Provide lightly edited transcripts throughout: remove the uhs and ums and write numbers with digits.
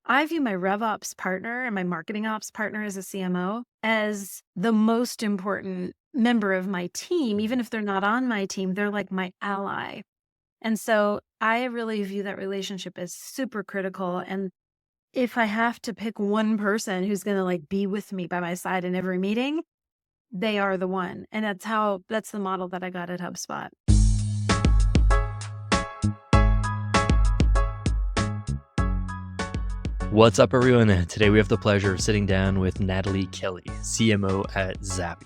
I view my RevOps partner and my marketing ops partner as a CMO as the most important member of my team. Even if they're not on my team, they're like my ally. And so I really view that relationship as super critical. And if I have to pick one person who's going to like be with me by my side in every meeting, they are the one. And that's the model that I got at HubSpot. What's up, everyone? Today we have the pleasure of sitting down with Nataly Kelly, CMO at Zappi.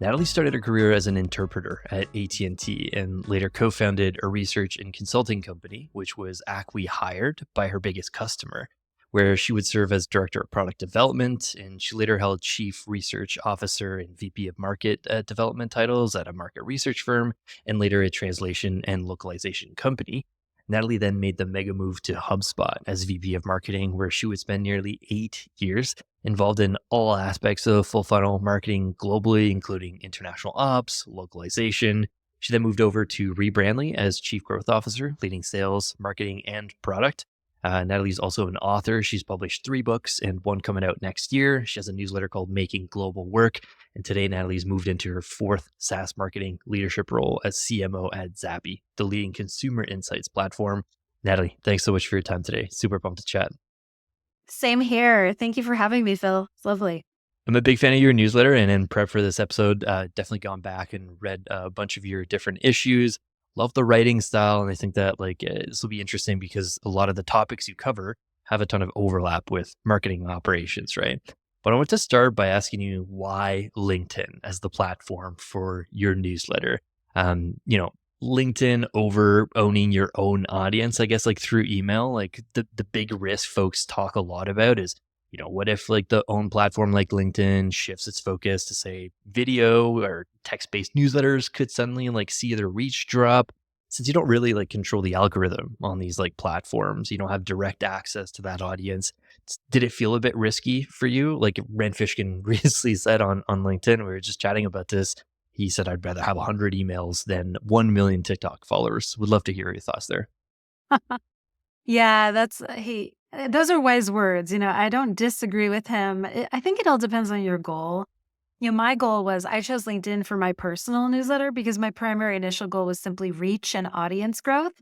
Nataly started her career as an interpreter at AT&T and later co-founded a research and consulting company, which was acqui-hired by her biggest customer, where she would serve as director of product development, and she later held chief research officer and VP of market development titles at a market research firm, and later a translation and localization company. Nataly then made the mega move to HubSpot as VP of marketing, where she would spend nearly 8 years involved in all aspects of full funnel marketing globally, including international ops, localization. She then moved over to Rebrandly as chief growth officer, leading sales, marketing, and product. Nataly's also an author. She's published 3 books and one coming out next year. She has a newsletter called Making Global Work. And today, Nataly's moved into her 4th SaaS marketing leadership role as CMO at Zappi, the leading consumer insights platform. Nataly, thanks so much for your time today. Super pumped to chat. Same here. Thank you for having me, Phil. It's lovely. I'm a big fan of your newsletter, and in prep for this episode, definitely gone back and read a bunch of your different issues. Love the writing style, and I think that this will be interesting because a lot of the topics you cover have a ton of overlap with marketing operations, right? But I want to start by asking you why LinkedIn as the platform for your newsletter. LinkedIn over owning your own audience, I guess, like through email, like the big risk folks talk a lot about is, what if like the own platform like LinkedIn shifts its focus to say video or text-based newsletters could suddenly like see their reach drop since you don't really like control the algorithm on these like platforms, you don't have direct access to that audience. Did it feel a bit risky for you? Like Rand Fishkin recently said on LinkedIn, we were just chatting about this. He said, I'd rather have 100 emails than 1 million TikTok followers. Would love to hear your thoughts there. Yeah, those are wise words. I don't disagree with him. I think it all depends on your goal. My goal was I chose LinkedIn for my personal newsletter because my primary initial goal was simply reach and audience growth.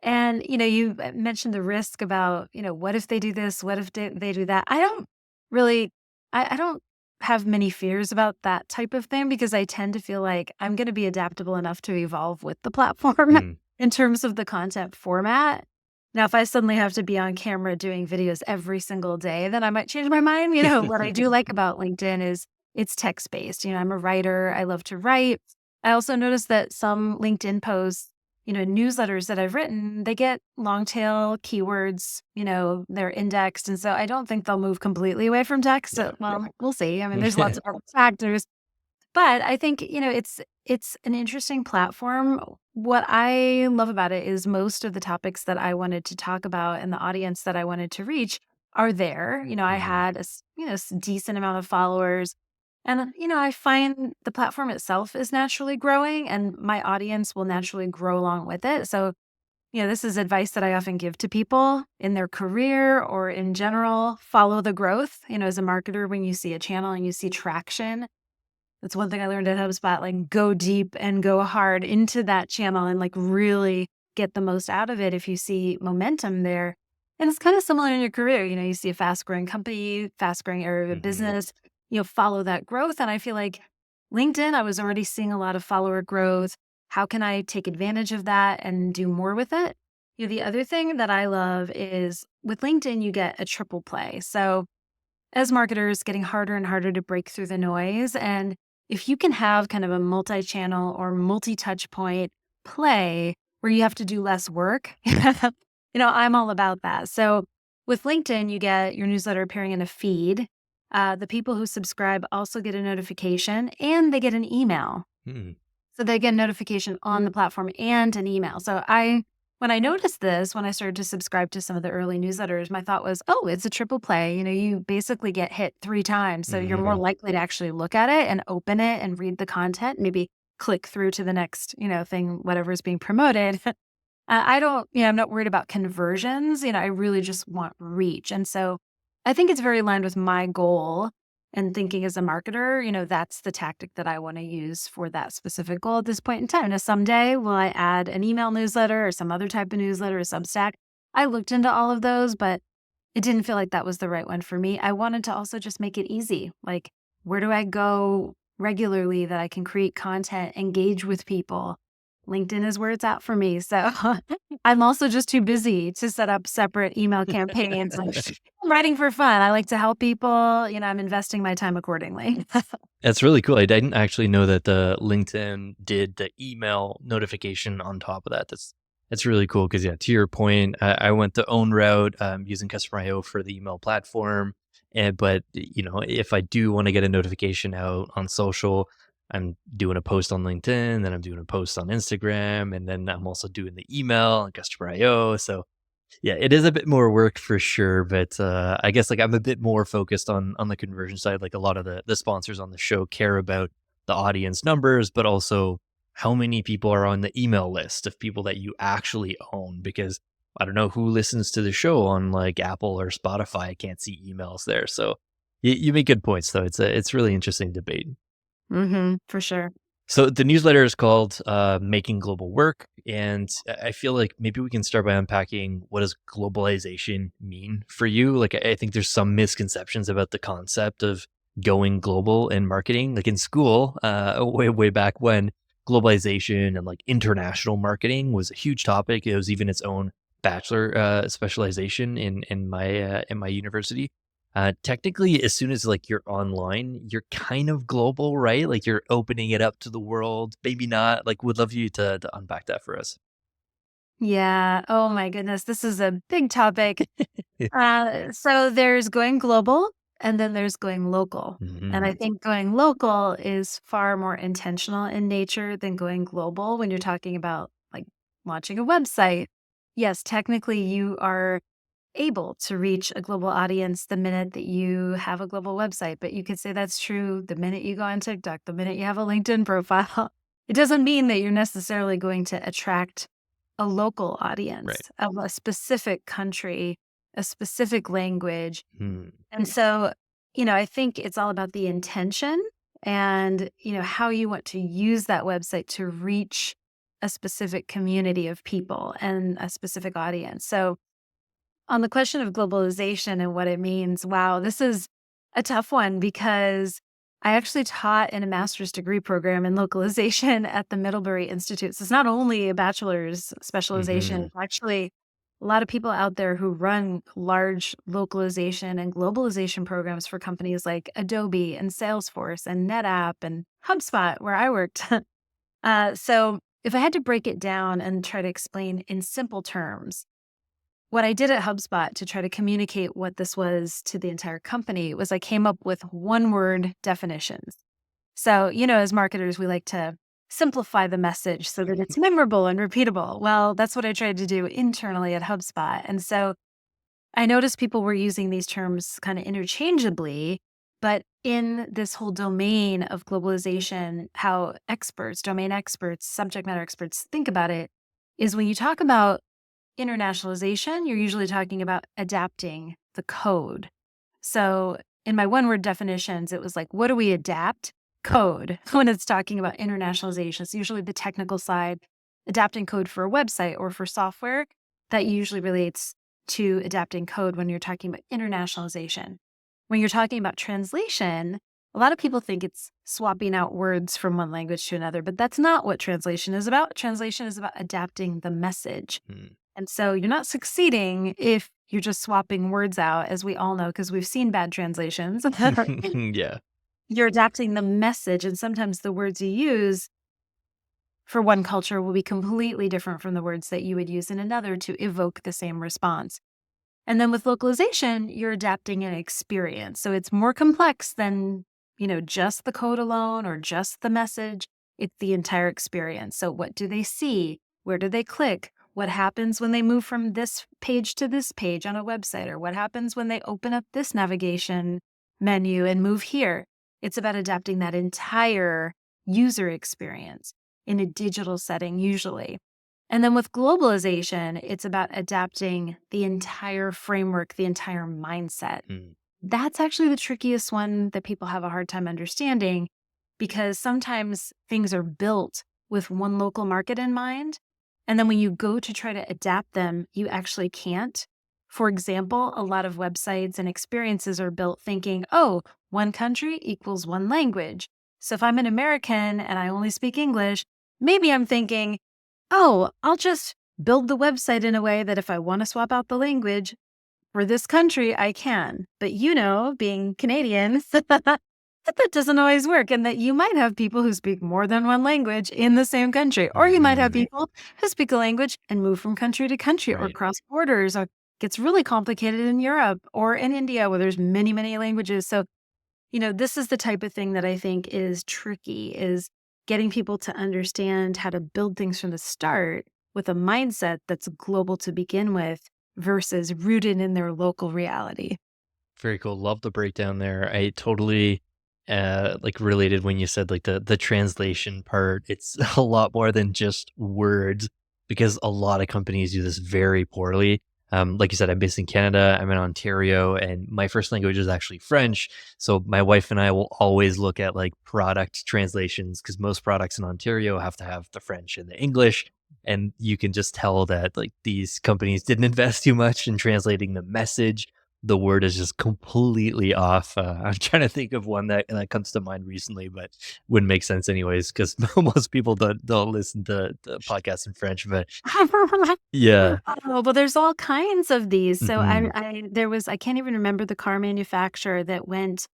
And, you mentioned the risk about, what if they do this? What if they do that? I don't really, I don't have many fears about that type of thing because I tend to feel like I'm going to be adaptable enough to evolve with the platform in terms of the content format. Now, if I suddenly have to be on camera doing videos every single day, then I might change my mind. What I do like about LinkedIn is it's text-based. I'm a writer. I love to write. I also noticed that some LinkedIn posts, newsletters that I've written, they get long tail keywords, they're indexed. And so I don't think they'll move completely away from text. Well, we'll see. I mean, there's lots of other factors. But I think, it's an interesting platform. What I love about it is most of the topics that I wanted to talk about and the audience that I wanted to reach are there. I had a decent amount of followers. And, I find the platform itself is naturally growing and my audience will naturally grow along with it. So, this is advice that I often give to people in their career or in general. Follow the growth. As a marketer, when you see a channel and you see traction, that's one thing I learned at HubSpot, like go deep and go hard into that channel and like really get the most out of it if you see momentum there. And it's kind of similar in your career. You see a fast growing company, fast growing area of business, follow that growth. And I feel like LinkedIn, I was already seeing a lot of follower growth. How can I take advantage of that and do more with it? The other thing that I love is with LinkedIn, you get a triple play. So as marketers, getting harder and harder to break through the noise. And if you can have kind of a multi-channel or multi-touch point play where you have to do less work, I'm all about that. So with LinkedIn, you get your newsletter appearing in a feed. The people who subscribe also get a notification and they get an email. So they get a notification on the platform and an email. So when I noticed this, when I started to subscribe to some of the early newsletters, my thought was, oh, it's a triple play. You basically get hit 3 times. So you're more likely to actually look at it and open it and read the content, maybe click through to the next, thing, whatever is being promoted. I don't, I'm not worried about conversions. I really just want reach. And so I think it's very aligned with my goal and thinking as a marketer, that's the tactic that I want to use for that specific goal at this point in time. Now, someday will I add an email newsletter or some other type of newsletter or Substack? I looked into all of those, but it didn't feel like that was the right one for me. I wanted to also just make it easy. Like, where do I go regularly that I can create content, engage with people? LinkedIn is where it's at for me. So I'm also just too busy to set up separate email campaigns. Like, I'm writing for fun. I like to help people. I'm investing my time accordingly. That's really cool. I didn't actually know that the LinkedIn did the email notification on top of that. That's really cool because yeah, to your point, I went the own route using Customer IO for the email platform. But if I do want to get a notification out on social, I'm doing a post on LinkedIn, then I'm doing a post on Instagram, and then I'm also doing the email on Customer IO. So yeah, it is a bit more work for sure, but I guess like I'm a bit more focused on the conversion side. Like a lot of the sponsors on the show care about the audience numbers, but also how many people are on the email list of people that you actually own. Because I don't know who listens to the show on like Apple or Spotify. I can't see emails there. So you make good points though. It's really interesting debate. For sure. So the newsletter is called Making Global Work. And I feel like maybe we can start by unpacking what does globalization mean for you? Like, I think there's some misconceptions about the concept of going global in marketing. Like in school, way back when, globalization and like international marketing was a huge topic. It was even its own bachelor specialization in my university. Technically, as soon as like you're online, you're kind of global, right? Like you're opening it up to the world. Maybe not. Like, would love you to unpack that for us. Yeah. Oh my goodness. This is a big topic. So there's going global and then there's going local. And I Mhm. think going local is far more intentional in nature than going global when you're talking about like launching a website. Yes, technically you are able to reach a global audience the minute that you have a global website, but you could say that's true the minute you go on TikTok, the minute you have a LinkedIn profile. It doesn't mean that you're necessarily going to attract a local Right. audience of a specific country, a specific language. Hmm. And so, I think it's all about the intention and, how you want to use that website to reach a specific community of people and a specific audience. So, on the question of globalization and what it means, wow, this is a tough one because I actually taught in a master's degree program in localization at the Middlebury Institute. So it's not only a bachelor's specialization, Hmm. it's actually a lot of people out there who run large localization and globalization programs for companies like Adobe and Salesforce and NetApp and HubSpot, where I worked. So if I had to break it down and try to explain in simple terms, what I did at HubSpot to try to communicate what this was to the entire company was I came up with one word definitions. So, as marketers, we like to simplify the message so that it's memorable and repeatable. Well, that's what I tried to do internally at HubSpot. And so I noticed people were using these terms kind of interchangeably, but in this whole domain of globalization, how experts, domain experts, subject matter experts think about it is when you talk about internationalization, you're usually talking about adapting the code. So, in my one word definitions, it was like, what do we adapt? Code. When it's talking about internationalization, it's usually the technical side, adapting code for a website or for software. That usually relates to adapting code when you're talking about internationalization. When you're talking about translation, a lot of people think it's swapping out words from one language to another, but that's not what translation is about. Translation is about adapting the message. Hmm. And so you're not succeeding if you're just swapping words out, as we all know, because we've seen bad translations. Yeah. You're adapting the message, and sometimes the words you use for one culture will be completely different from the words that you would use in another to evoke the same response. And then with localization, you're adapting an experience. So it's more complex than, just the code alone or just the message. It's the entire experience. So what do they see? Where do they click? What happens when they move from this page to this page on a website? Or what happens when they open up this navigation menu and move here? It's about adapting that entire user experience in a digital setting, usually. And then with globalization, it's about adapting the entire framework, the entire mindset. Mm. That's actually the trickiest one that people have a hard time understanding, because sometimes things are built with one local market in mind. And then when you go to try to adapt them, you actually can't. For example, a lot of websites and experiences are built thinking, oh, one country equals one language. So if I'm an American and I only speak English, maybe I'm thinking, oh, I'll just build the website in a way that if I want to swap out the language for this country, I can. But being Canadian, that doesn't always work. And that you might have people who speak more than one language in the same country, or you might have Mhm. people who speak a language and move from country to country or Right. cross borders. Or gets really complicated in Europe or in India where there's many, many languages. So this is the type of thing that I think is tricky, is getting people to understand how to build things from the start with a mindset that's global to begin with versus rooted in their local reality. Very cool. Love the breakdown there. I totally like related when you said like the translation part. It's a lot more than just words because a lot of companies do this very poorly. Like you said, I'm based in Canada. I'm in Ontario, and my first language is actually French. So my wife and I will always look at like product translations because most products in Ontario have to have the French and the English. And you can just tell that like these companies didn't invest too much in translating the message. The word is just completely off. I'm trying to think of one that comes to mind recently, but wouldn't make sense anyways because most people don't listen to the podcast in French. But yeah. Oh, well, there's all kinds of these. So Mhm. I can't even remember the car manufacturer that went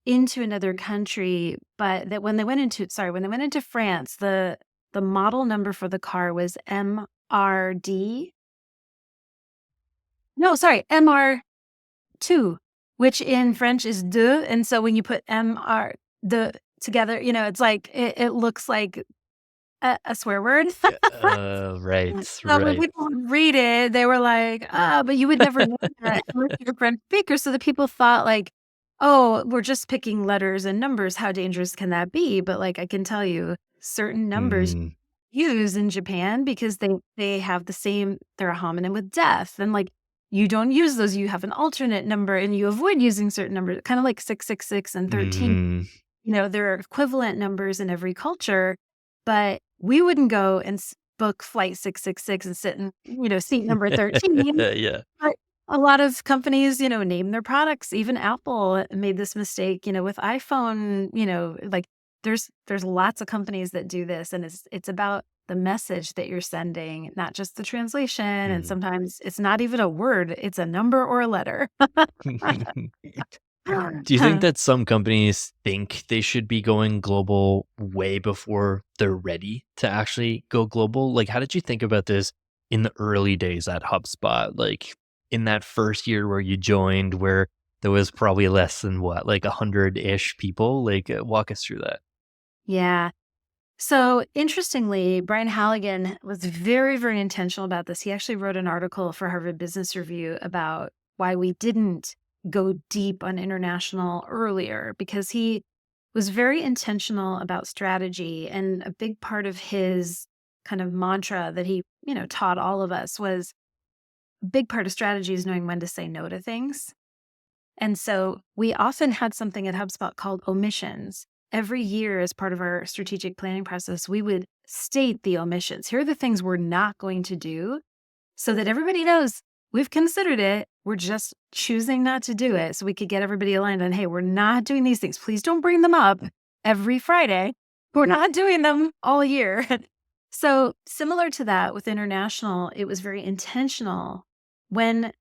into another country, but that when they went into France, the model number for the car was MRD. No, sorry, MR2, which in French is deux. And so when you put MR the together, it's like it looks like a swear word. Right, So when right. people would read it, they were like, "Ah," but you would never know that unless you're a French speaker. So the people thought like, "Oh, we're just picking letters and numbers. How dangerous can that be?" But like I can tell you, certain numbers Mm, used in Japan because they have they're a homonym with death. And like you don't use those, you have an alternate number and you avoid using certain numbers, kind of like 666 and 13. mhm. There are equivalent numbers in every culture, but we wouldn't go and book flight 666 and sit in, seat number 13. Yeah. But a lot of companies, name their products. Even Apple made this mistake, with iPhone, like there's lots of companies that do this, and it's about the message that you're sending, not just the translation. And Mhm. sometimes it's not even a word, it's a number or a letter. Do you think that some companies think they should be going global way before they're ready to actually go global? Like, how did you think about this in the early days at HubSpot? Like, in that first year where you joined, where there was probably less than what, like 100-ish people? Like, walk us through that. Yeah. So interestingly, Brian Halligan was very, very intentional about this. He actually wrote an article for Harvard Business Review about why we didn't go deep on international earlier, because he was very intentional about strategy. And a big part of his kind of mantra that he, taught all of us was a big part of strategy is knowing when to say no to things. And so we often had something at HubSpot called omissions. Every year, as part of our strategic planning process, we would state the omissions. Here are the things we're not going to do so that everybody knows we've considered it. We're just choosing not to do it. So we could get everybody aligned on, hey, we're not doing these things. Please don't bring them up every Friday. We're not doing them all year. So, similar to that with international, it was very intentional when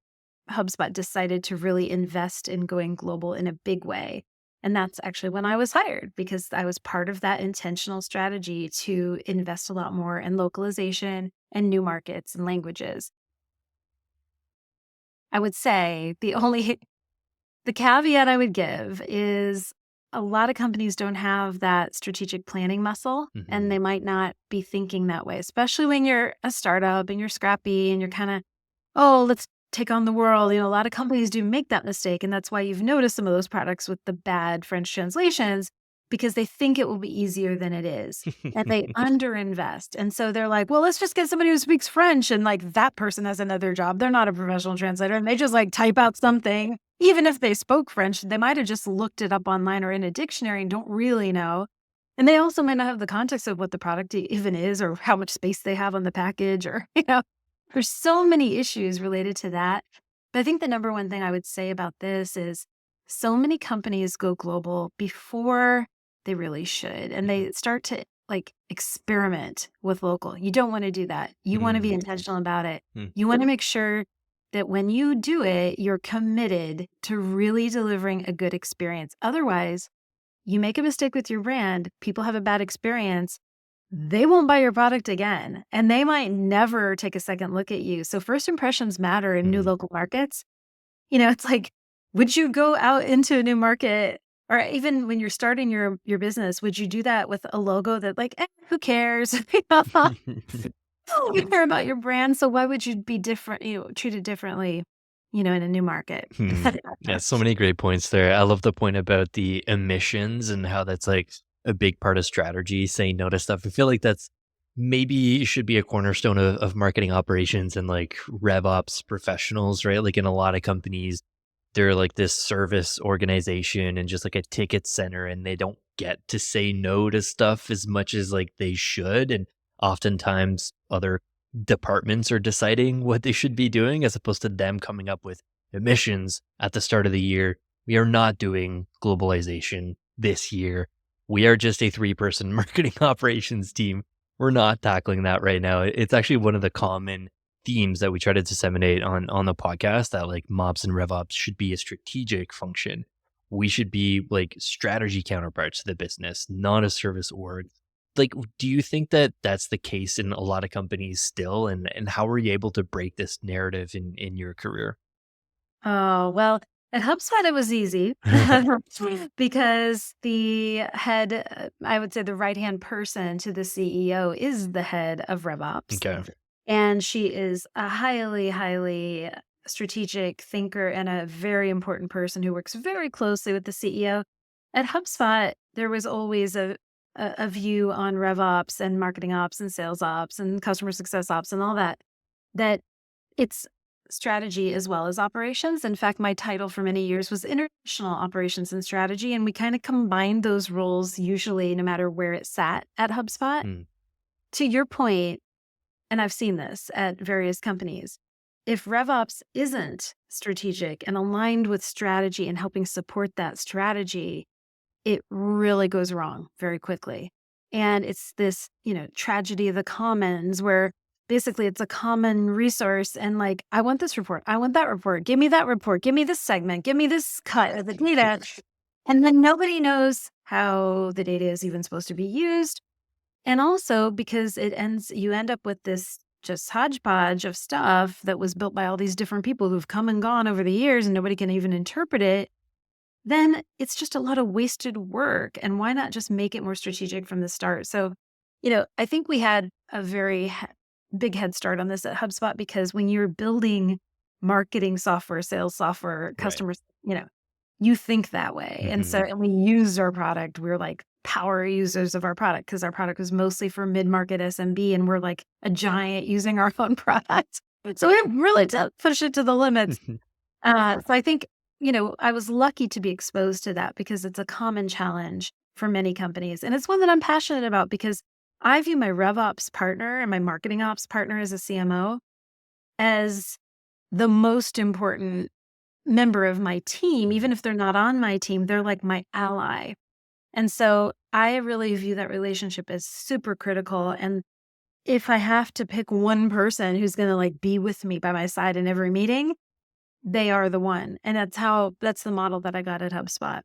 HubSpot decided to really invest in going global in a big way. And that's actually when I was hired, because I was part of that intentional strategy to invest a lot more in localization and new markets and languages. I would say the caveat I would give is a lot of companies don't have that strategic planning muscle, and Mhm. they might not be thinking that way, especially when you're a startup and you're scrappy and you're kind of, oh, let's take on the world. A lot of companies do make that mistake. And that's why you've noticed some of those products with the bad French translations. because they think it will be easier than it is. And they underinvest. And so they're like, well, let's just get somebody who speaks French. And like that person has another job. They're not a professional translator. And they just like type out something. Even if they spoke French, they might have just looked it up online or in a dictionary and don't really know. And they also might not have the context of what the product even is or how much space they have on the package or, there's so many issues related to that. But I think the number one thing I would say about this is so many companies go global before they really should. And they start to like experiment with local. You don't want to do that. You want to be intentional about it. You want to make sure that when you do it, you're committed to really delivering a good experience. Otherwise, you make a mistake with your brand, people have a bad experience, they won't buy your product again, and they might never take a second look at you. So first impressions matter in new local markets. It's like, would you go out into a new market or even when you're starting your business, would you do that with a logo that like, who cares? You care about your brand. So why would you be different, treated differently, in a new market? Yeah, so many great points there. I love the point about the emissions and how that's like a big part of strategy, saying no to stuff. I feel like that's maybe should be a cornerstone of marketing operations and like RevOps professionals, right? Like in a lot of companies, they're like this service organization and just like a ticket center, and they don't get to say no to stuff as much as like they should. And oftentimes other departments are deciding what they should be doing as opposed to them coming up with emissions at the start of the year. We are not doing globalization this year. We are just a 3-person marketing operations team. We're not tackling that right now. It's actually one of the common themes that we try to disseminate on the podcast, that like MOPS and RevOps should be a strategic function. We should be like strategy counterparts to the business, not a service org. Like, do you think that that's the case in a lot of companies still? And how were you able to break this narrative in your career? Oh, well, at HubSpot, it was easy because the head, I would say the right-hand person to the CEO is the head of RevOps. Okay. And she is a highly, highly strategic thinker and a very important person who works very closely with the CEO. At HubSpot, there was always a view on RevOps and marketing ops and sales ops and customer success ops and all that it's strategy as well as operations. In fact, my title for many years was international operations and strategy. And we kind of combined those roles usually no matter where it sat at HubSpot. To your point, and I've seen this at various companies, if RevOps isn't strategic and aligned with strategy and helping support that strategy, it really goes wrong very quickly. And it's this, tragedy of the commons where basically it's a common resource and like, I want this report. I want that report. Give me that report. Give me this segment. Give me this cut of the data. And then nobody knows how the data is even supposed to be used. And also because you end up with this just hodgepodge of stuff that was built by all these different people who've come and gone over the years and nobody can even interpret it. Then it's just a lot of wasted work. And why not just make it more strategic from the start? So, I think we had a very big head start on this at HubSpot because when you're building marketing software, sales software, customers, you think that way. And so and we used our product. We're like power users of our product because our product was mostly for mid-market SMB and we're like a giant using our own product. So we really push it to the limits. So I think, I was lucky to be exposed to that because it's a common challenge for many companies. And it's one that I'm passionate about because I view my RevOps partner and my marketing ops partner as a CMO as the most important member of my team. Even if they're not on my team, they're like my ally. And so I really view that relationship as super critical. And if I have to pick one person who's going to like be with me by my side in every meeting, they are the one. And that's the model that I got at HubSpot.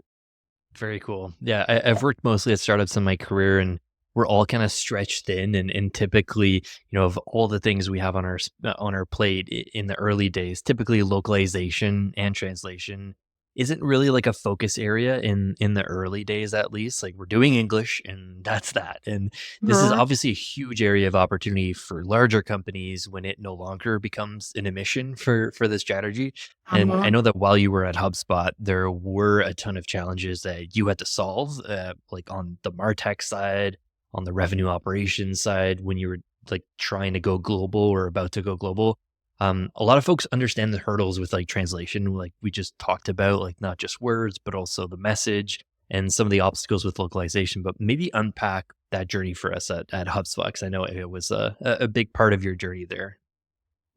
Very cool. Yeah, I've worked mostly at startups in my career, and we're all kind of stretched thin. And typically, of all the things we have on our plate in the early days, typically localization and translation isn't really like a focus area in the early days, at least. Like, we're doing English and that's that. And this is Uh-huh. obviously a huge area of opportunity for larger companies when it no longer becomes an emission for the strategy. And I Uh-huh. know that while you were at HubSpot, there were a ton of challenges that you had to solve, like on the Martech side, on the revenue operations side, when you were like trying to go global or about to go global. A lot of folks understand the hurdles with like translation, like we just talked about, like not just words, but also the message and some of the obstacles with localization. But maybe unpack that journey for us at HubSpot, because I know it was a big part of your journey there.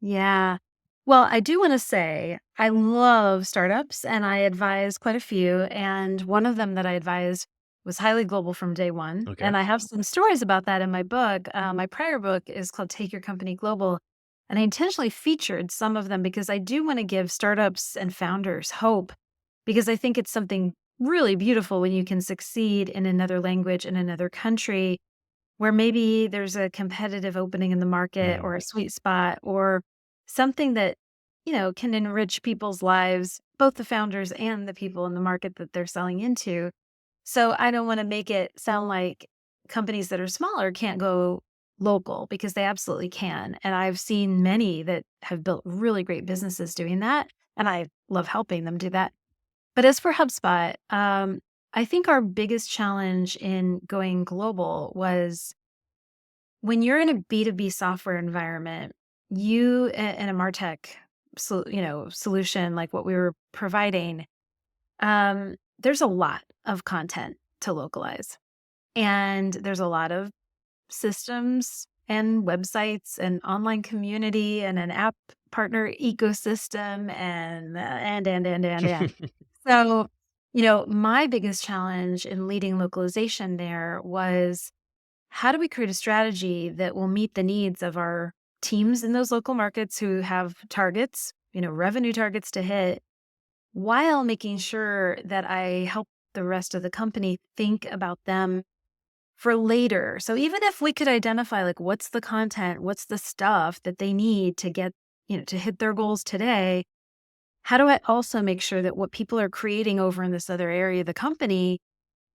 Yeah. Well, I do want to say I love startups and I advise quite a few. And one of them that I advised was highly global from day one. Okay. And I have some stories about that in my book. My prior book is called Take Your Company Global. And I intentionally featured some of them because I do want to give startups and founders hope because I think it's something really beautiful when you can succeed in another language in another country where maybe there's a competitive opening in the market Mm, or a sweet spot or something that, can enrich people's lives, both the founders and the people in the market that they're selling into. So I don't want to make it sound like companies that are smaller can't go local because they absolutely can. And I've seen many that have built really great businesses doing that. And I love helping them do that. But as for HubSpot, I think our biggest challenge in going global was when you're in a B2B software environment, in a Martech solution like what we were providing, there's a lot of content to localize. And there's a lot of systems and websites and online community and an app partner ecosystem and. So, my biggest challenge in leading localization there was how do we create a strategy that will meet the needs of our teams in those local markets who have targets, revenue targets to hit, while making sure that I help the rest of the company think about them for later. So even if we could identify like what's the content, what's the stuff that they need to get, to hit their goals today, how do I also make sure that what people are creating over in this other area of the company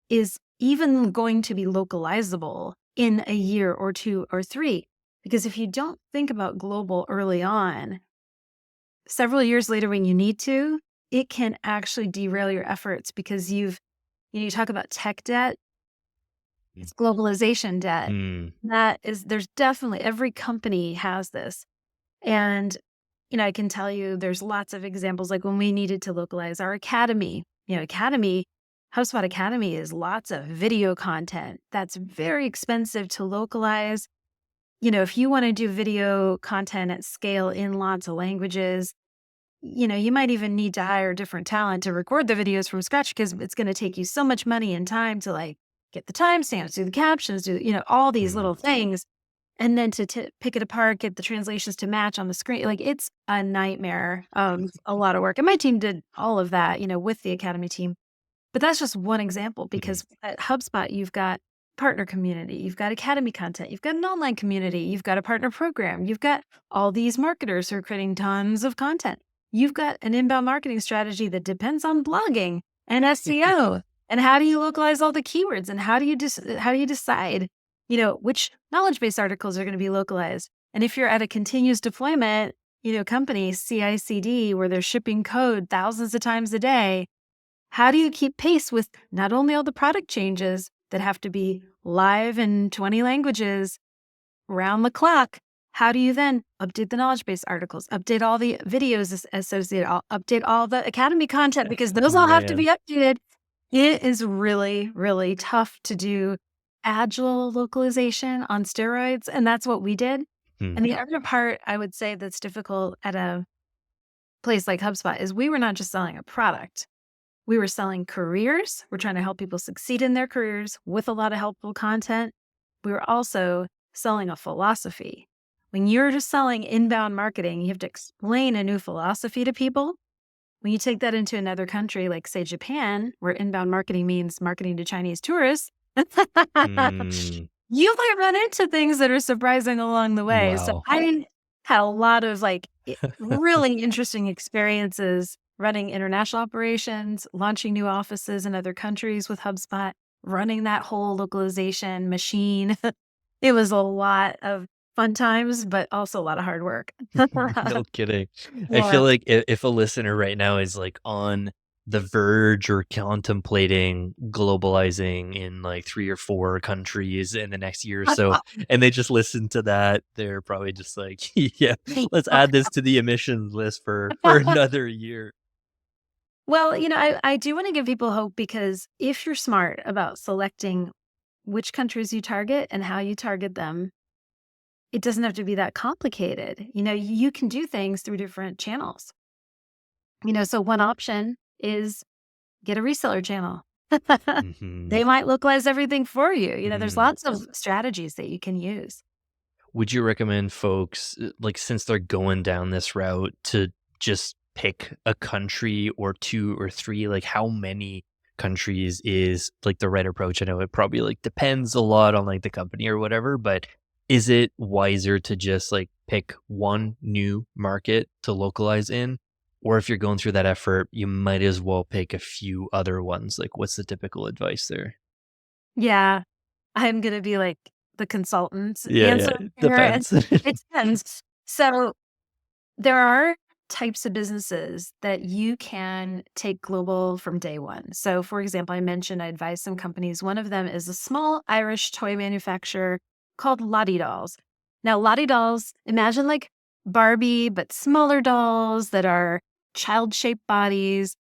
is even going to be localizable in a year or two or three? Because if you don't think about global early on, several years later when you need to, it can actually derail your efforts because you talk about tech debt, it's globalization debt. mm, There's definitely every company has this. And, I can tell you there's lots of examples like when we needed to localize our academy, HubSpot Academy is lots of video content that's very expensive to localize. If you want to do video content at scale in lots of languages, you might even need to hire different talent to record the videos from scratch because it's going to take you so much money and time to like get the timestamps, do the captions, do, all these mm, little things. And then to pick it apart, get the translations to match on the screen. Like it's a nightmare, a lot of work. And my team did all of that, with the Academy team. But that's just one example mm, because at HubSpot, you've got partner community, you've got Academy content, you've got an online community, you've got a partner program, you've got all these marketers who are creating tons of content. You've got an inbound marketing strategy that depends on blogging and SEO. And how do you localize all the keywords? And how do you decide, which knowledge base articles are going to be localized? And if you're at a continuous deployment, company, CI/CD, where they're shipping code thousands of times a day, how do you keep pace with not only all the product changes that have to be live in 20 languages round the clock? How do you then update the knowledge base articles, update all the videos associated, update all the Academy content because those all have to be man. updated? It is really, really tough to do agile localization on steroids. And that's what we did. Mm, And the other part I would say that's difficult at a place like HubSpot is we were not just selling a product. We were selling careers. We're trying to help people succeed in their careers with a lot of helpful content. We were also selling a philosophy. When you're just selling inbound marketing, you have to explain a new philosophy to people. When you take that into another country, like say Japan, where inbound marketing means marketing to Chinese tourists, mm, you might run into things that are surprising along the way. So wow. I had a lot of really interesting experiences running international operations, launching new offices in other countries with HubSpot, running that whole localization machine. It was a lot of fun times, but also a lot of hard work. No kidding. I Yeah. feel like if a listener right now is like on the verge or contemplating globalizing in like 3 or 4 countries in the next year or so, and they just listen to that, they're probably just like, yeah, let's add this to the emissions list for another year. Well, I do want to give people hope because if you're smart about selecting which countries you target and how you target them, it doesn't have to be that complicated. You can do things through different channels. So one option is get a reseller channel. Hmm. They might localize everything for you. There's Hmm. lots of strategies that you can use. Would you recommend folks, like, since they're going down this route, to just pick a country or 2 or 3? Like, how many countries is, like, the right approach? I know it probably, like, depends a lot on, like, the company or whatever, but is it wiser to just, like, pick one new market to localize in? Or if you're going through that effort, you might as well pick a few other ones. Like, what's the typical advice there? Yeah, I'm gonna be like the consultant's Yeah, yeah, answer it here, and depends. it depends. So there are types of businesses that you can take global from day one. So, for example, I mentioned I advise some companies. One of them is a small Irish toy manufacturer called Lottie Dolls. Now, Lottie Dolls, imagine like Barbie, but smaller dolls that are child shaped bodies,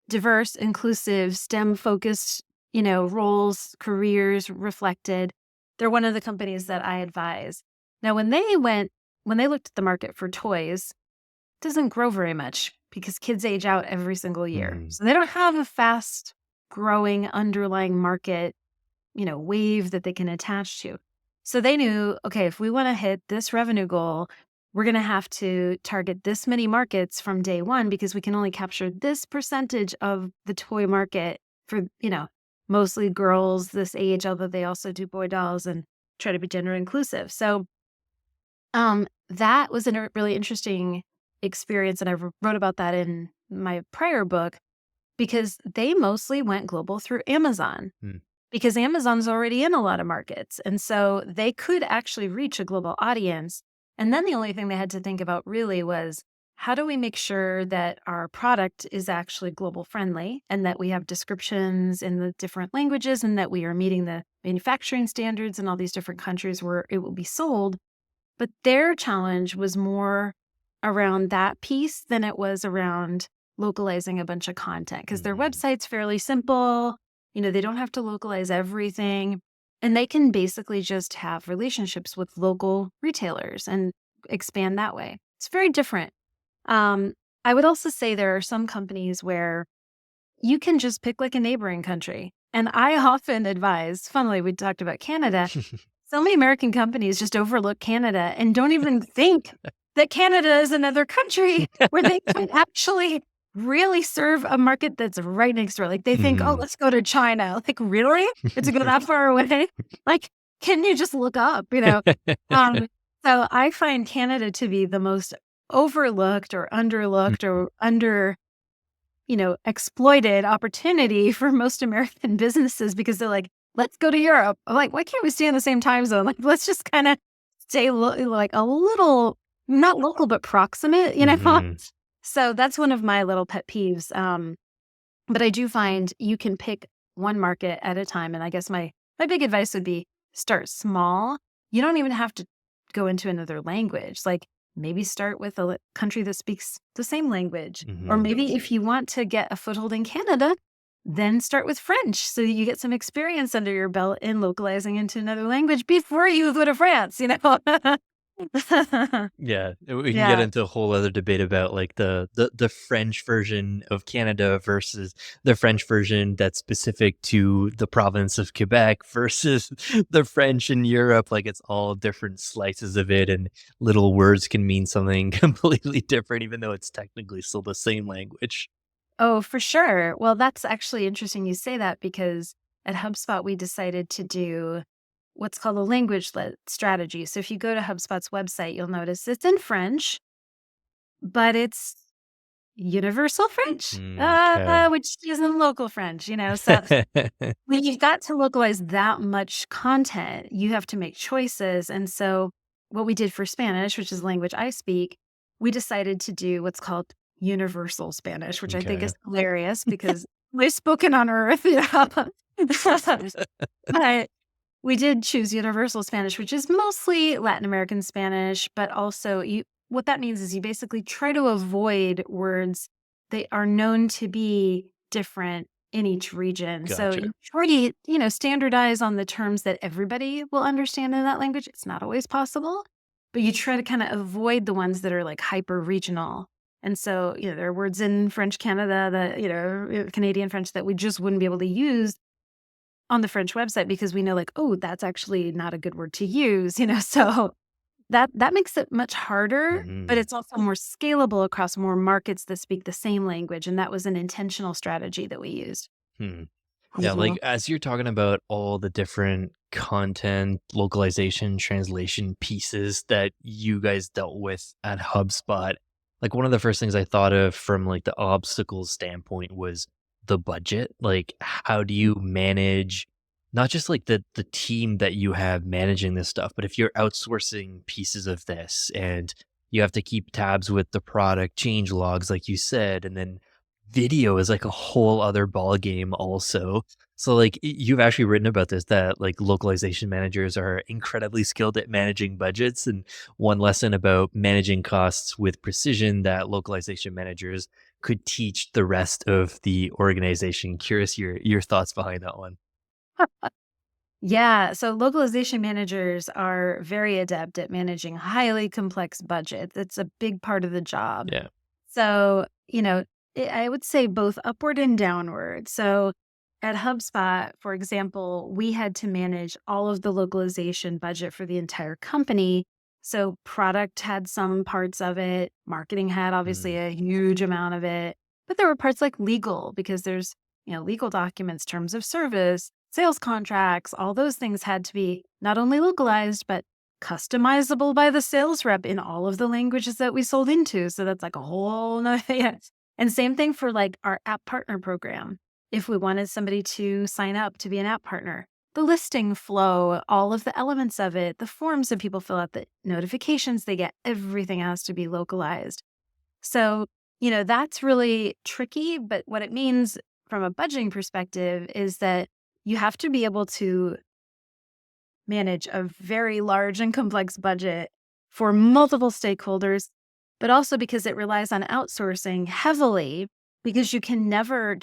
diverse, inclusive, STEM focused, roles, careers reflected. They're one of the companies that I advise. Now, when they looked at the market for toys, it doesn't grow very much because kids age out every single year. Mhm. So they don't have a fast growing underlying market, wave that they can attach to. So they knew, okay, if we want to hit this revenue goal, we're going to have to target this many markets from day one because we can only capture this percentage of the toy market for, mostly girls this age, although they also do boy dolls and try to be gender inclusive. So that was a really interesting experience, and I wrote about that in my prior book because they mostly went global through Amazon Mm. because Amazon's already in a lot of markets, and so they could actually reach a global audience. And then the only thing they had to think about really was, how do we make sure that our product is actually global friendly and that we have descriptions in the different languages and that we are meeting the manufacturing standards in all these different countries where it will be sold? But their challenge was more around that piece than it was around localizing a bunch of content because their Mhm. website's fairly simple. They don't have to localize everything. And they can basically just have relationships with local retailers and expand that way. It's very different. Um, I would also say there are some companies where you can just pick like a neighboring country. And I often advise, funnily, we talked about Canada. So many American companies just overlook Canada and don't even think that Canada is another country where they can actually really serve a market that's right next door. Like they think, oh, Mhm. let's go to China. Like, really? It's to go that far away? Like, can you just look up? Um, so I find Canada to be the most overlooked or underlooked Mhm. or exploited opportunity for most American businesses because they're like, let's go to Europe. I'm like, why can't we stay in the same time zone? Like, let's just kind of stay like a little, not local, but proximate? Mhm. So that's one of my little pet peeves. But I do find you can pick one market at a time. And I guess my big advice would be start small. You don't even have to go into another language. Like maybe start with a country that speaks the same language. Or Mhm. maybe if you want to get a foothold in Canada, then start with French so that you get some experience under your belt in localizing into another language before you go to France? Yeah, we can get Yeah. into a whole other debate about, like, the French version of Canada versus the French version that's specific to the province of Quebec versus the French in Europe. Like, it's all different slices of it, and little words can mean something completely different even though it's technically still the same language. Oh, for sure. Well, that's actually interesting you say that because at HubSpot, we decided to do what's called a language led strategy. So if you go to HubSpot's website, you'll notice it's in French, but it's universal French, Okay. which isn't local French, so when you've got to localize that much content, you have to make choices. And so, what we did for Spanish, which is the language I speak, we decided to do what's called universal Spanish, which I think Okay. is hilarious because we've spoken on earth. But we did choose universal Spanish, which is mostly Latin American Spanish, but also what that means is you basically try to avoid words that are known to be different in each region. So Gotcha. you try to, standardize on the terms that everybody will understand in that language. It's not always possible, but you try to kind of avoid the ones that are like hyper regional. And so, there are words in French Canada that, Canadian French that we just wouldn't be able to use on the French website because we know like, oh, that's actually not a good word to use, so that makes it much harder, but Mhm. it's also more scalable across more markets that speak the same language, and that was an intentional strategy that we used. Hmm. Yeah, As like well. as you're talking about all the different content, localization, translation pieces that you guys dealt with at HubSpot, like one of the first things I thought of from like the obstacles standpoint was the budget. Like how do you manage not just like the team that you have managing this stuff, but if you're outsourcing pieces of this and you have to keep tabs with the product change logs like you said, and then video is like a whole other ball game also. So like you've actually written about this that like localization managers are incredibly skilled at managing budgets, and one lesson about managing costs with precision that localization managers could teach the rest of the organization. Curious your thoughts behind that one. Yeah, so localization managers are very adept at managing highly complex budgets. It's a big part of the job. Yeah. So, I would say both upward and downward. So, at HubSpot, for example, we had to manage all of the localization budget for the entire company. So, product had some parts of it, marketing had obviously Mm, a huge amount of it, but there were parts like legal because there's, legal documents, terms of service, sales contracts, all those things had to be not only localized, but customizable by the sales rep in all of the languages that we sold into. So that's like a whole nother thing. And same thing for like our app partner program. If we wanted somebody to sign up to be an app partner, the listing flow, all of the elements of it, the forms that people fill out, the notifications they get, everything has to be localized. So, that's really tricky. But what it means from a budgeting perspective is that you have to be able to manage a very large and complex budget for multiple stakeholders, but also because it relies on outsourcing heavily because you can never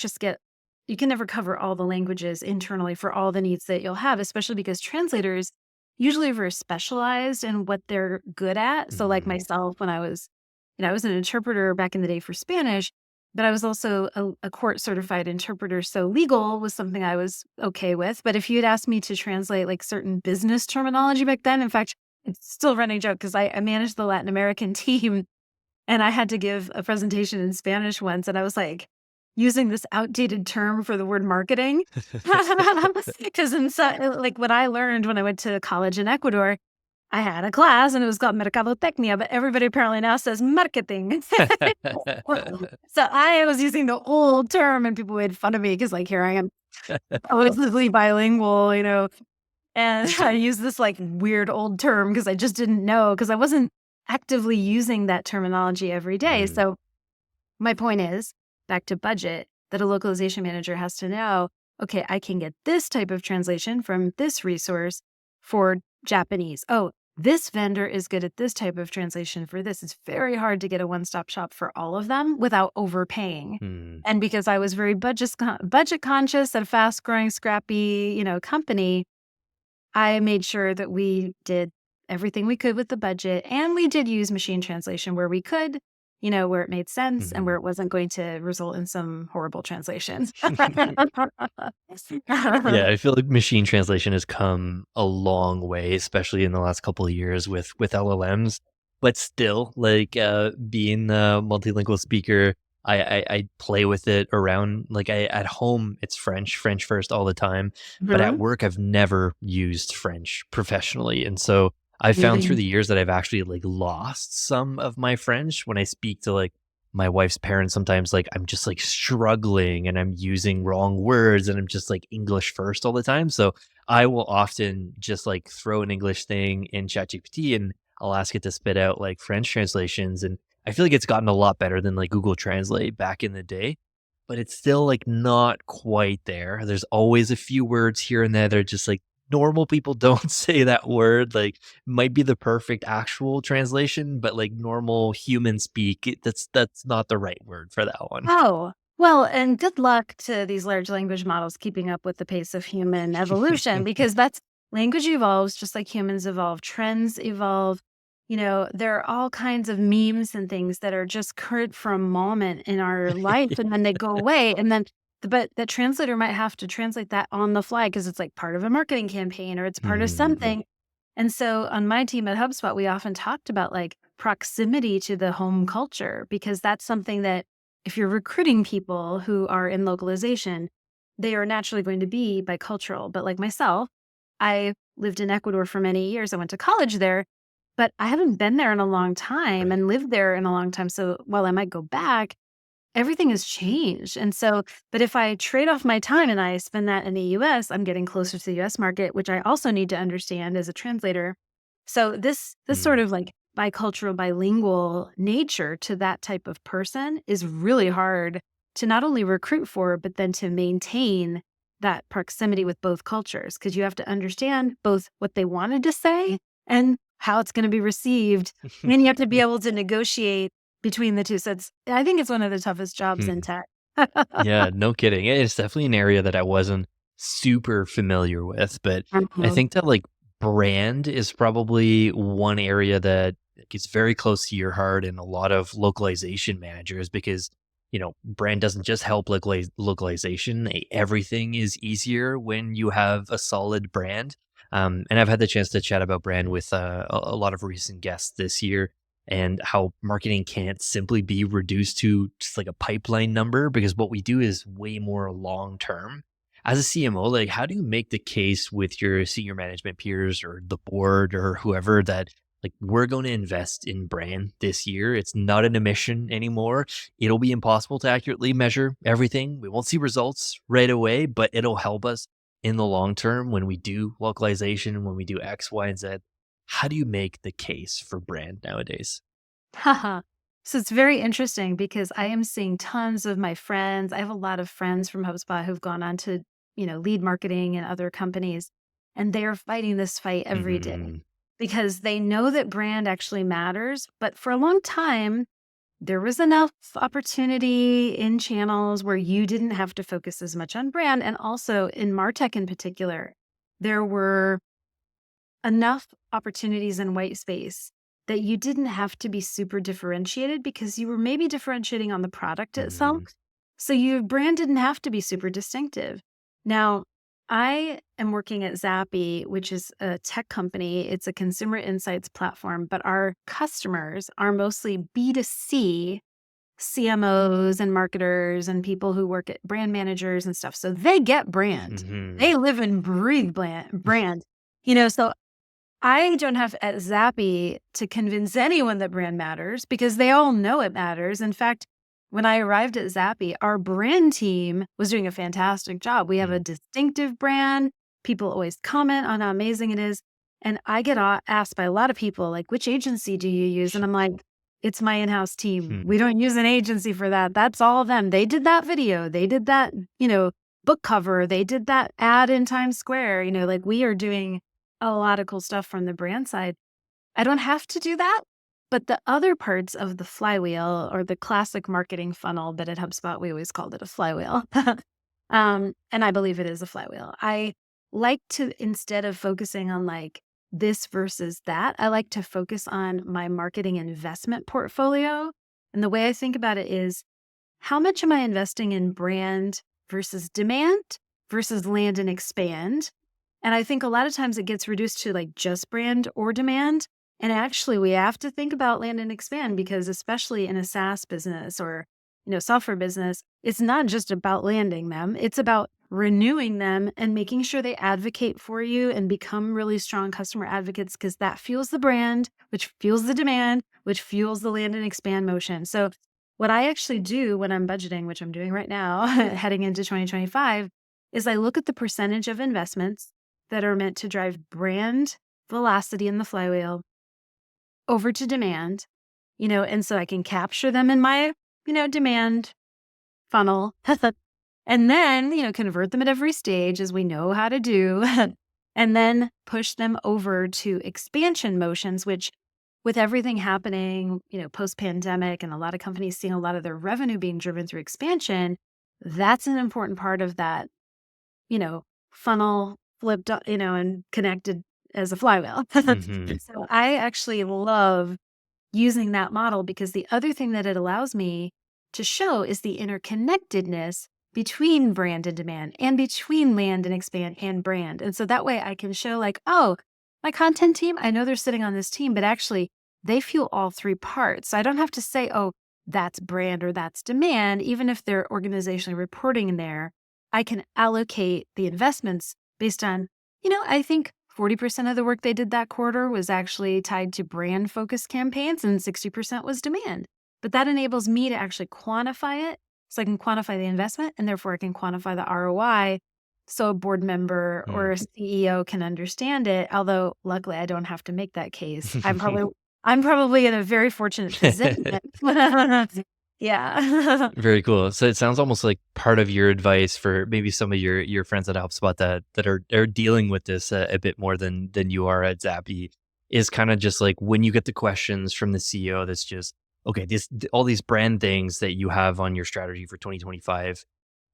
cover all the languages internally for all the needs that you'll have, especially because translators usually are very specialized in what they're good at. So like mhm. myself, when I was an interpreter back in the day for Spanish, but I was also a court certified interpreter. So legal was something I was okay with. But if you had asked me to translate like certain business terminology back then, in fact, it's still a running joke because I managed the Latin American team and I had to give a presentation in Spanish once. And I was like using this outdated term for the word marketing. Because like what I learned when I went to college in Ecuador, I had a class and it was called Mercadotecnia, but everybody apparently now says marketing. So I was using the old term and people made fun of me because like here I am totally bilingual, and I use this like weird old term because I just didn't know because I wasn't actively using that terminology every day. Mm, So my point is back to budget that a localization manager has to know, okay, I can get this type of translation from this resource for Japanese. Oh, this vendor is good at this type of translation for this. It's very hard to get a one-stop shop for all of them without overpaying. mm, And because I was very budget conscious and fast growing, scrappy, company, I made sure that we did everything we could with the budget, and we did use machine translation where we could, where it made sense and where mhm. it wasn't going to result in some horrible translations. Yeah, I feel like machine translation has come a long way, especially in the last couple of years with LLMs. But still, like being a multilingual speaker, I play with it around like I at home it's French first all the time. But at Mhm. work I've never used French professionally. And so I found through Really? the years that I've actually like lost some of my French when I speak to like my wife's parents sometimes like I'm just like struggling and I'm using wrong words and I'm just like English first all the time. So I will often just like throw an English thing in ChatGPT and I'll ask it to spit out like French translations. And I feel like it's gotten a lot better than like Google Translate back in the day, but it's still like not quite there. There's always a few words here and there that are just like normal people don't say that word. Like might be the perfect actual translation, but like normal human speak, that's not the right word for that one. Oh, well, and good luck to these large language models keeping up with the pace of human evolution because that's language evolves just like humans evolve, trends evolve. There are all kinds of memes and things that are just current for a moment in our life and then they go away. And then, but the translator might have to translate that on the fly because it's like part of a marketing campaign or it's part of Mhm. something. And so on my team at HubSpot, we often talked about like proximity to the home culture because that's something that if you're recruiting people who are in localization, they are naturally going to be bicultural. But like myself, I lived in Ecuador for many years. I went to college there, but I haven't been there in a long time Right. and lived there in a long time. So while I might go back, everything has changed. And so, but if I trade off my time and I spend that in the US, I'm getting closer to the US market, which I also need to understand as a translator. So this sort Mm. of like bicultural, bilingual nature to that type of person is really hard to not only recruit for, but then to maintain that proximity with both cultures. Cause you have to understand both what they wanted to say and how it's going to be received. And you have to be able to negotiate between the 2 sets. I think it's one of the toughest jobs in tech. Yeah, no kidding. It's definitely an area that I wasn't super familiar with, but I Mhm. think that like brand is probably one area that gets very close to your heart and a lot of localization managers because brand doesn't just help localization. Everything is easier when you have a solid brand. And I've had the chance to chat about brand with a lot of recent guests this year and how marketing can't simply be reduced to just like a pipeline number because what we do is way more long term. As a CMO, like how do you make the case with your senior management peers or the board or whoever that like we're going to invest in brand this year? It's not an emission anymore. It'll be impossible to accurately measure everything. We won't see results right away, but it'll help us in the long term when we do localization, when we do X, Y, and Z. How do you make the case for brand nowadays? Haha. So it's very interesting because I am seeing tons of my friends. I have a lot of friends from HubSpot who've gone on to, lead marketing and other companies, and they are fighting this fight every day Mhm. because they know that brand actually matters. But for a long time, there was enough opportunity in channels where you didn't have to focus as much on brand. And also in Martech in particular, there were enough opportunities in white space that you didn't have to be super differentiated because you were maybe differentiating on the product itself. Mhm. So your brand didn't have to be super distinctive. Now, I am working at Zappi, which is a tech company. It's a consumer insights platform, but our customers are mostly B2C CMOs and marketers and people who work at brand managers and stuff. So they get brand. Mhm. They live and breathe brand. So I don't have at Zappi to convince anyone that brand matters because they all know it matters. In fact, when I arrived at Zappi, our brand team was doing a fantastic job. We have a Mm. distinctive brand. People always comment on how amazing it is. And I get asked by a lot of people, like, which agency do you use? And I'm like, it's my in house team. Hmm. We don't use an agency for that. That's all them. They did that video. They did that, book cover. They did that ad in Times Square. Like we are doing a lot of cool stuff from the brand side. I don't have to do that, but the other parts of the flywheel or the classic marketing funnel, but at HubSpot, we always called it a flywheel. And I believe it is a flywheel. I like to, instead of focusing on like this versus that, I like to focus on my marketing investment portfolio. And the way I think about it is how much am I investing in brand versus demand versus land and expand? And I think a lot of times it gets reduced to like just brand or demand. And actually, we have to think about land and expand because, especially in a SaaS business or software business, it's not just about landing them. It's about renewing them and making sure they advocate for you and become really strong customer advocates because that fuels the brand, which fuels the demand, which fuels the land and expand motion. So What I actually do when I'm budgeting, which I'm doing right now, heading into 2025, is I look at the percentage of investments that are meant to drive brand velocity in the flywheel over to demand, and so I can capture them in my, demand funnel and then, convert them at every stage as we know how to do, and then push them over to expansion motions, which with everything happening, post pandemic and a lot of companies seeing a lot of their revenue being driven through expansion, that's an important part of that, you know, funnel flipped, and connected as a flywheel. Hmm. So I actually love using that model because the other thing that it allows me to show is the interconnectedness between brand and demand and between land and expand and brand. And so that way I can show like, oh, my content team, I know they're sitting on this team, but actually they fuel all three parts. So I don't have to say, oh, that's brand or that's demand. Even if they're organizationally reporting in there, I can allocate the investments based on, I think 40% of the work they did that quarter was actually tied to brand focused campaigns and 60% was demand. But that enables me to actually quantify it so I can quantify the investment and therefore I can quantify the ROI so a board member or a CEO can understand it. Although luckily I don't have to make that case. I'm probably in a very fortunate position. Yeah. Very cool. So it sounds almost like part of your advice for maybe some of your friends at HubSpot that are dealing with this a bit more than you are at Zappi is kind of just like when you get the questions from the CEO that's just okay, this all these brand things that you have on your strategy for 2025,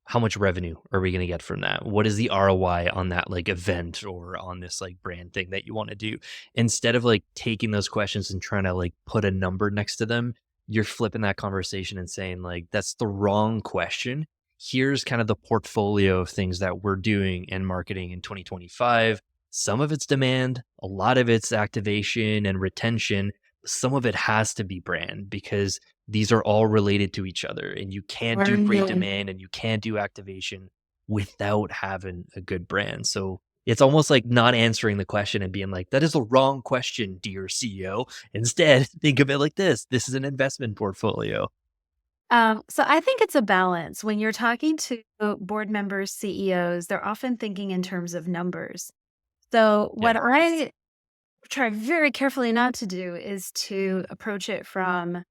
how much revenue are we going to get from that? What is the ROI on that like event or on this like brand thing that you want to do? Instead of like taking those questions and trying to like put a number next to them, you're flipping that conversation and saying like that's the wrong question. Here's kind of the portfolio of things that we're doing in marketing in 2025. Some of it's demand, a lot of it's activation and retention. Some of it has to be brand because these are all related to each other and you can't do great demand and you can't do activation without having a good brand. So it's almost like not answering the question and being like, that is the wrong question, dear CEO. Instead, think of it like this is an investment portfolio. So I think it's a balance. When you're talking to board members, CEOs, they're often thinking in terms of numbers. So Yeah. what I try very carefully not to do is to approach it from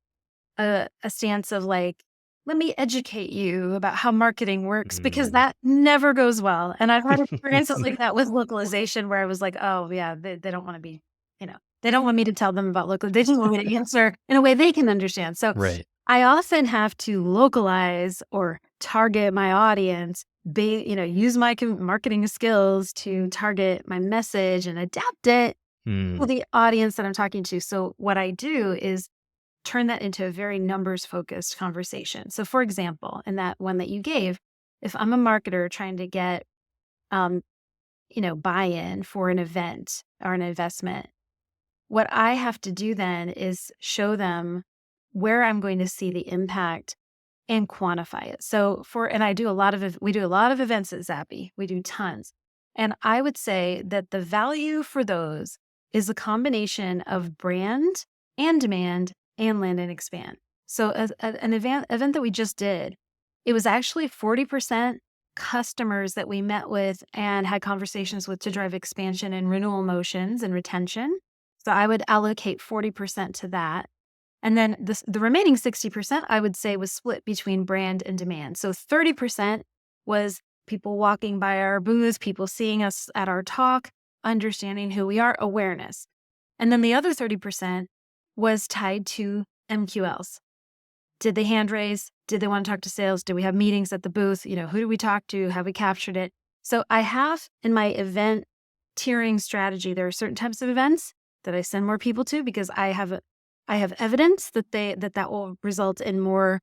a stance of like, let me educate you about how marketing works because Mm. that never goes well. And I've had experiences like that with localization where I was like, oh yeah, they don't want to be, they don't want me to tell them about local. They just want me to answer in a way they can understand. So Right. I often have to localize or target my audience, use my marketing skills to target my message and adapt it to Mm. the audience that I'm talking to. So what I do is turn that into a very numbers focused conversation. So for example, in that one that you gave, if I'm a marketer trying to get, um, buy-in for an event or an investment, what I have to do then is show them where I'm going to see the impact and quantify it. So and we do a lot of events at Zappi. We do tons. And I would say that the value for those is a combination of brand and demand and land and expand. So an event that we just did, it was actually 40% customers that we met with and had conversations with to drive expansion and renewal motions and retention. So I would allocate 40% to that. And then the remaining 60%, I would say, was split between brand and demand. So 30% was people walking by our booth, people seeing us at our talk, understanding who we are, awareness. And then the other 30% was tied to MQLs. Did they hand raise? Did they want to talk to sales? Did we have meetings at the booth? Who did we talk to? Have we captured it? So I have in my event tiering strategy, there are certain types of events that I send more people to because I have evidence that that will result in more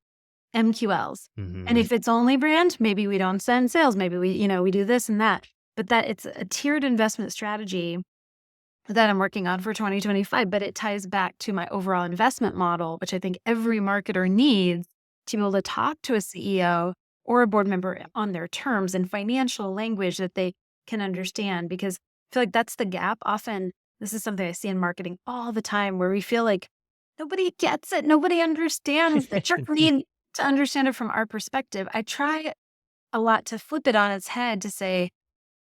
MQLs. And Hmm. if it's only brand, maybe we don't send sales. Maybe we do this and that. But that it's a tiered investment strategy that I'm working on for 2025, but it ties back to my overall investment model, which I think every marketer needs to be able to talk to a CEO or a board member on their terms and financial language that they can understand. Because I feel like that's the gap. Often, this is something I see in marketing all the time where we feel like nobody gets it. Nobody understands that you're trying to understand it from our perspective. I try a lot to flip it on its head to say,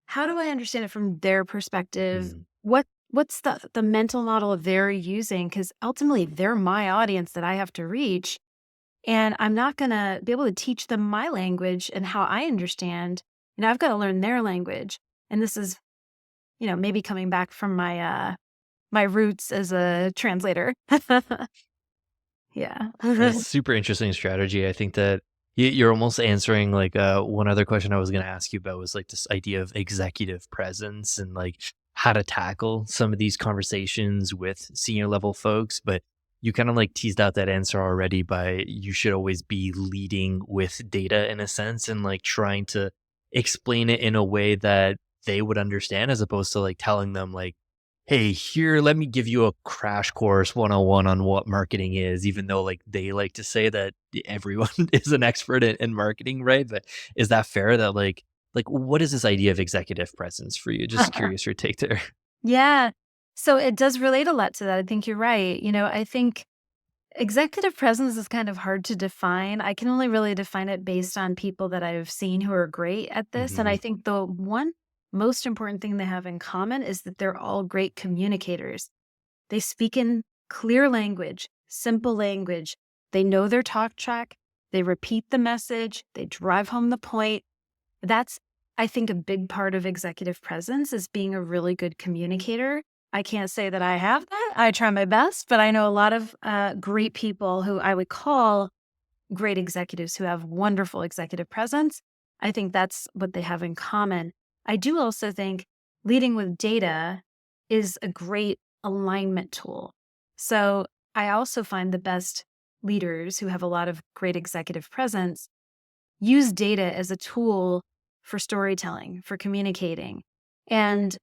how do I understand it from their perspective? Mm, What's the mental model they're using? Because ultimately they're my audience that I have to reach. And I'm not gonna be able to teach them my language and how I understand. I've got to learn their language. And this is, maybe coming back from my roots as a translator. Yeah. that's super interesting strategy. I think that you're almost answering like one other question I was going to ask you about was like this idea of executive presence and like how to tackle some of these conversations with senior level folks. But you kind of like teased out that answer already by you should always be leading with data in a sense and like trying to explain it in a way that they would understand as opposed to like telling them like, hey, here, let me give you a crash course 101 on what marketing is, even though like they like to say that everyone is an expert in marketing, right? But is that fair that like what is this idea of executive presence for you? Just curious your take there. Yeah. So it does relate a lot to that. I think you're right. I think executive presence is kind of hard to define. I can only really define it based on people that I've seen who are great at this. And Hmm. I think the one most important thing they have in common is that they're all great communicators. They speak in clear language, simple language. They know their talk track. They repeat the message. They drive home the point. That's, I think, a big part of executive presence is being a really good communicator. I can't say that I have that. I try my best, but I know a lot of great people who I would call great executives who have wonderful executive presence. I think that's what they have in common. I do also think leading with data is a great alignment tool. So I also find the best leaders who have a lot of great executive presence use data as a tool for storytelling, for communicating. And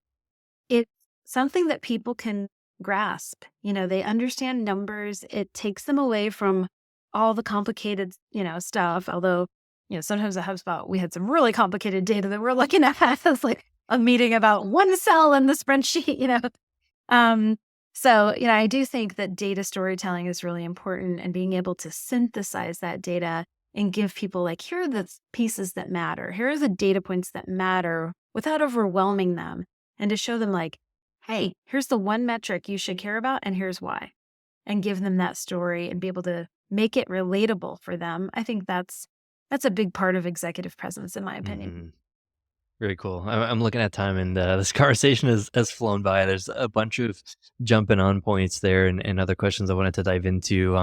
it's something that people can grasp. They understand numbers. It takes them away from all the complicated, stuff. Although, sometimes at HubSpot, we had some really complicated data that we're looking at. It's like a meeting about one cell in the spreadsheet. Um, so, I do think that data storytelling is really important and being able to synthesize that data and give people like, here are the pieces that matter. Here are the data points that matter without overwhelming them. And to show them like, hey, here's the one metric you should care about and here's why. And give them that story and be able to make it relatable for them. I think that's a big part of executive presence, in my opinion. Hmm. Very cool. I'm looking at time, and this conversation has flown by. There's a bunch of jumping on points there, and other questions I wanted to dive into.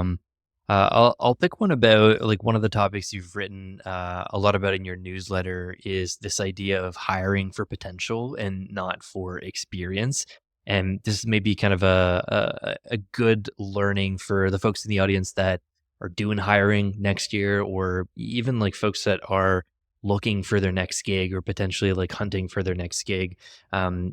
I'll pick one about like one of the topics you've written a lot about in your newsletter is this idea of hiring for potential and not for experience. And this is maybe kind of a good learning for the folks in the audience that are doing hiring next year, or even like folks that are looking for their next gig or potentially like hunting for their next gig.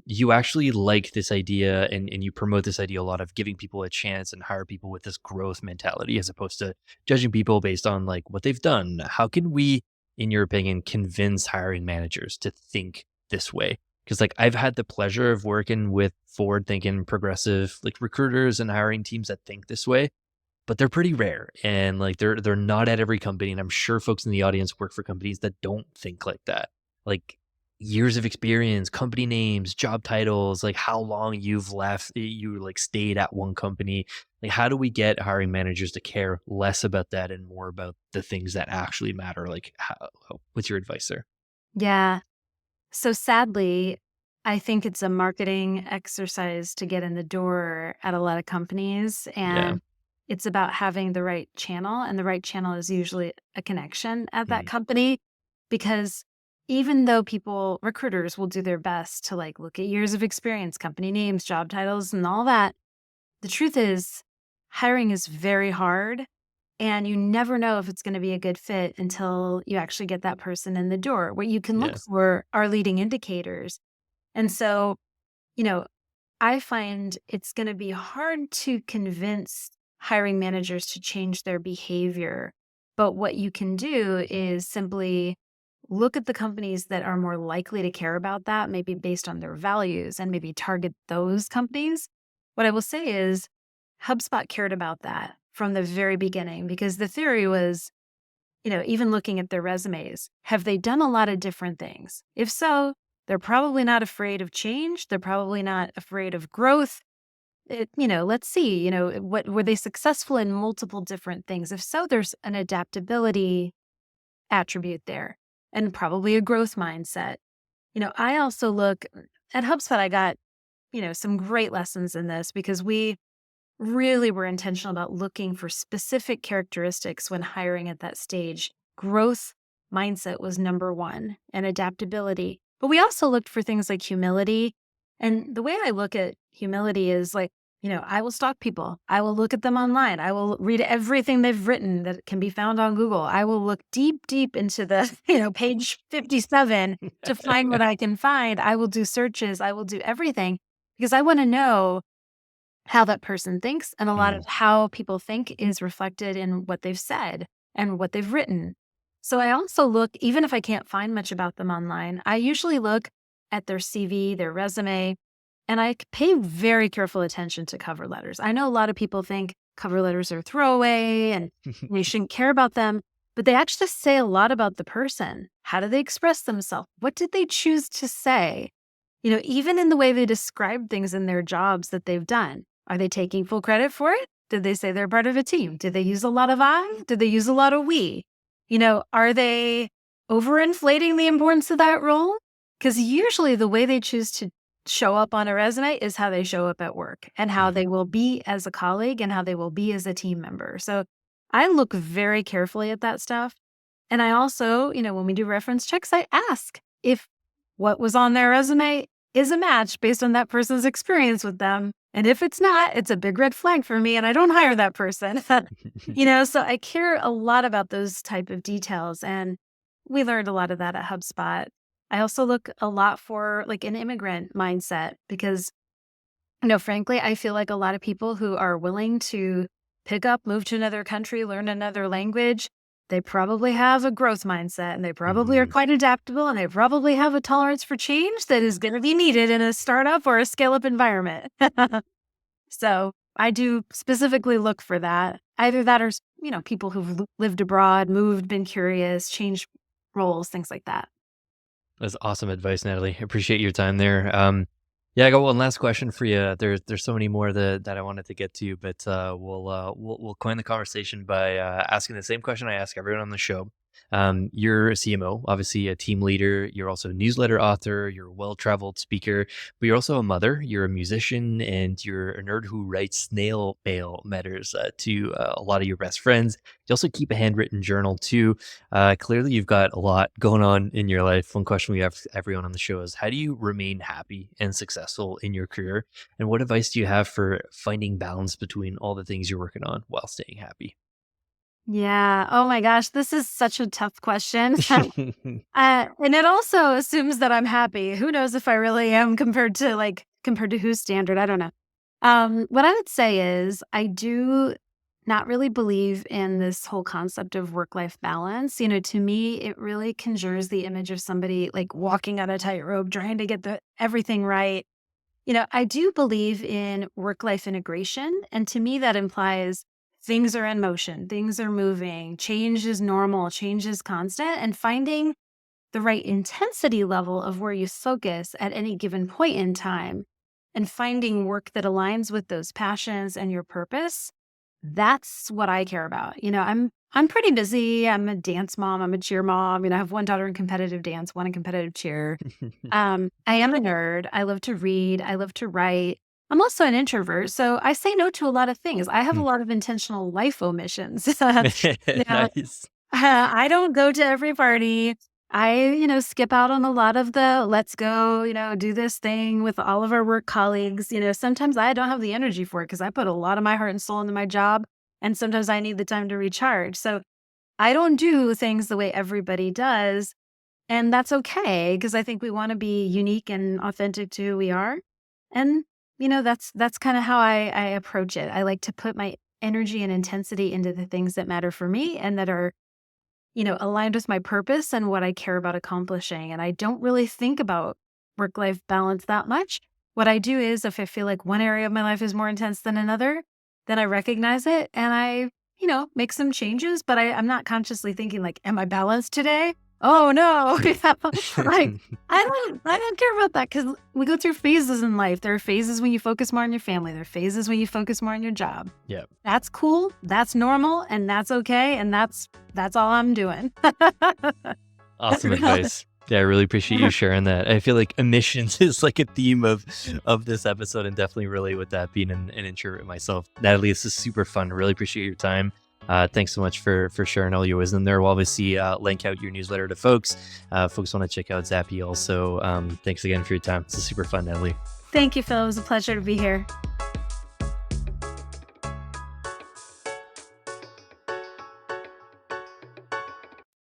You actually like this idea and you promote this idea a lot of giving people a chance and hire people with this growth mentality as opposed to judging people based on like what they've done. How can we, in your opinion, convince hiring managers to think this way? Because like I've had the pleasure of working with forward thinking progressive like recruiters and hiring teams that think this way, but they're pretty rare and like they're not at every company, and I'm sure folks in the audience work for companies that don't think like that. Like years of experience, company names, job titles, like how long you've left, you like stayed at one company. Like how do we get hiring managers to care less about that and more about the things that actually matter? Like what's your advice there? Yeah. So sadly, I think it's a marketing exercise to get in the door at a lot of companies. Yeah. And it's about having the right channel. And the right channel is usually a connection at that Mm, company. Because even though recruiters will do their best to like look at years of experience, company names, job titles, and all that, the truth is hiring is very hard. And you never know if it's going to be a good fit until you actually get that person in the door. What you can look yeah. for are leading indicators. And so, you know, I find it's going to be hard to convince hiring managers to change their behavior. But what you can do is simply look at the companies that are more likely to care about that, maybe based on their values, and maybe target those companies. What I will say is, HubSpot cared about that from the very beginning because the theory was, even looking at their resumes, have they done a lot of different things? If so, they're probably not afraid of change. They're probably not afraid of growth. Let's see, what were they successful in multiple different things? If so, there's an adaptability attribute there and probably a growth mindset. I also look at HubSpot. I got, some great lessons in this because we really were intentional about looking for specific characteristics when hiring at that stage. Growth mindset was number one and adaptability. But we also looked for things like humility. And the way I look at humility is like, I will stalk people. I will look at them online. I will read everything they've written that can be found on Google. I will look deep, deep into the, page 57 to find what I can find. I will do searches. I will do everything because I want to know how that person thinks. And a lot of Mm. how people think is reflected in what they've said and what they've written. So I also look, even if I can't find much about them online, I usually look at their CV, their resume, and I pay very careful attention to cover letters. I know a lot of people think cover letters are throwaway and you shouldn't care about them, but they actually say a lot about the person. How do they express themselves? What did they choose to say? Even in the way they describe things in their jobs that they've done. Are they taking full credit for it? Did they say they're part of a team? Did they use a lot of I? Did they use a lot of we? Are they overinflating the importance of that role? Because usually the way they choose to show up on a resume is how they show up at work and how Mhm. they will be as a colleague and how they will be as a team member. So I look very carefully at that stuff. And I also, when we do reference checks, I ask if what was on their resume is a match based on that person's experience with them. And if it's not, it's a big red flag for me and I don't hire that person. So I care a lot about those type of details. And we learned a lot of that at HubSpot. I also look a lot for like an immigrant mindset because, frankly, I feel like a lot of people who are willing to pick up, move to another country, learn another language, they probably have a growth mindset and they probably are Mhm. quite adaptable and they probably have a tolerance for change that is going to be needed in a startup or a scale up environment. So I do specifically look for that. Either that or, people who've lived abroad, moved, been curious, changed roles, things like that. That's awesome advice, Natalie. Appreciate your time there. Yeah, I got one last question for you. There's so many more that I wanted to get to, but we'll coin the conversation by asking the same question I ask everyone on the show. You're a CMO, obviously a team leader. You're also a newsletter author. You're a well-traveled speaker, but you're also a mother. You're a musician, and you're a nerd who writes snail mail letters to a lot of your best friends. You also keep a handwritten journal too. Clearly, you've got a lot going on in your life. One question we have everyone on the show is, how do you remain happy and successful in your career? And what advice do you have for finding balance between all the things you're working on while staying happy? Yeah. Oh my gosh, this is such a tough question. And it also assumes that I'm happy. Who knows if I really am compared to whose standard? I don't know. What I would say is I do not really believe in this whole concept of work-life balance. To me, it really conjures the image of somebody like walking on a tightrope, trying to get everything right. I do believe in work-life integration, and to me that implies things are in motion, things are moving, change is normal, change is constant, and finding the right intensity level of where you focus at any given point in time and finding work that aligns with those passions and your purpose. That's what I care about. I'm pretty busy. I'm a dance mom, I'm a cheer mom. I have one daughter in competitive dance, one in competitive cheer. I am a nerd. I love to read, I love to write. I'm also an introvert, so I say no to a lot of things. I have a lot of intentional life omissions. you know, Nice. I don't go to every party. I, skip out on a lot of the let's go, do this thing with all of our work colleagues. Sometimes I don't have the energy for it because I put a lot of my heart and soul into my job. And sometimes I need the time to recharge. So I don't do things the way everybody does. And that's okay because I think we want to be unique and authentic to who we are. And, that's kind of how I approach it. I like to put my energy and intensity into the things that matter for me and that are aligned with my purpose and what I care about accomplishing. And I don't really think about work life balance that much. What I do is if I feel like one area of my life is more intense than another, then I recognize it and I, make some changes, but I'm not consciously thinking like, am I balanced today? Oh no. Like I don't care about that because we go through phases in life. There are phases when you focus more on your family. There are phases when you focus more on your job. Yeah. That's cool. That's normal. And that's okay. And that's all I'm doing. Awesome advice. Yeah, I really appreciate you sharing that. I feel like emissions is like a theme of this episode, and definitely relate with that being an introvert myself. Nataly, this is super fun. Really appreciate your time. Thanks so much for sharing all your wisdom there. We'll obviously link out your newsletter to folks. Folks want to check out Zappi also. Thanks again for your time. This is super fun, Nataly. Thank you, Phil. It was a pleasure to be here.